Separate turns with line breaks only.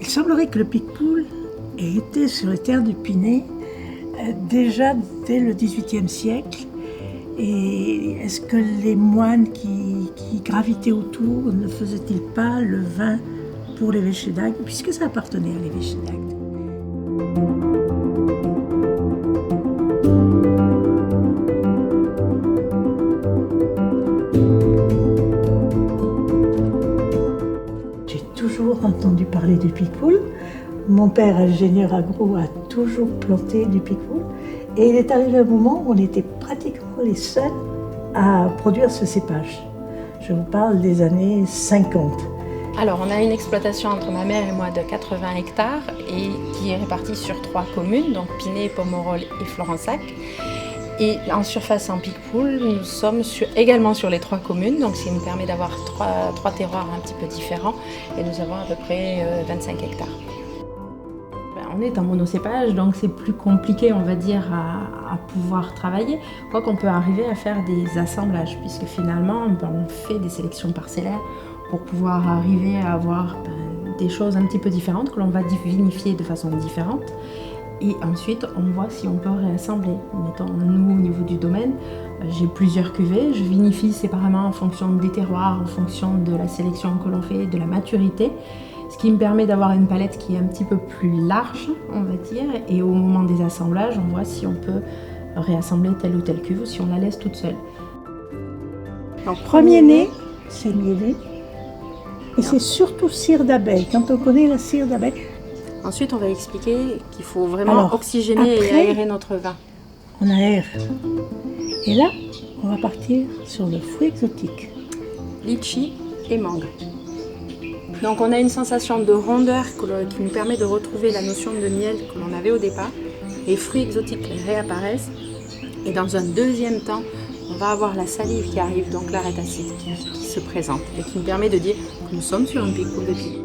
Il semblerait que le Picpoul ait été sur les terres du Pinet déjà dès le XVIIIe siècle. Et est-ce que les moines qui gravitaient autour ne faisaient-ils pas le vin pour l'évêché d'Agde, puisque ça appartenait à l'évêché d'Agde? J'ai toujours entendu parler du Picpoul. Mon père, ingénieur agro, a toujours planté du Picpoul. Et il est arrivé un moment où on était pratiquement les seuls à produire ce cépage. Je vous parle des années 50.
Alors, on a une exploitation entre ma mère et moi de 80 hectares et qui est répartie sur 3 communes, donc Pinet, Pomerol et Florensac. Et en surface en Picpoul, nous sommes également sur les 3 communes, donc ça nous permet d'avoir 3 terroirs un petit peu différents et nous avons à peu près 25 hectares. On est en monocépage, donc c'est plus compliqué, on va dire, à pouvoir travailler. Quoi qu'on peut arriver à faire des assemblages, puisque finalement, on fait des sélections parcellaires pour pouvoir arriver à avoir des choses un petit peu différentes, que l'on va vinifier de façon différente. Et ensuite, on voit si on peut réassembler. Mettons, nous, au niveau du domaine, j'ai plusieurs cuvées. Je vinifie séparément en fonction des terroirs, en fonction de la sélection que l'on fait, de la maturité. Ce qui me permet d'avoir une palette qui est un petit peu plus large, on va dire. Et au moment des assemblages, on voit si on peut réassembler telle ou telle cuve ou si on la laisse toute seule.
Alors, premier né, c'est le mielé. Et c'est surtout cire d'abeille, quand on connaît la cire d'abeille.
Ensuite, on va expliquer qu'il faut vraiment oxygéner et aérer notre vin.
On aère. Et là, on va partir sur le fruit exotique.
Litchi et mangue. Donc on a une sensation de rondeur qui nous permet de retrouver la notion de miel que l'on avait au départ. Les fruits exotiques réapparaissent. Et dans un deuxième temps, on va avoir la salive qui arrive, donc l'arête acide qui se présente et qui nous permet de dire que nous sommes sur un Picpoul de Pinet.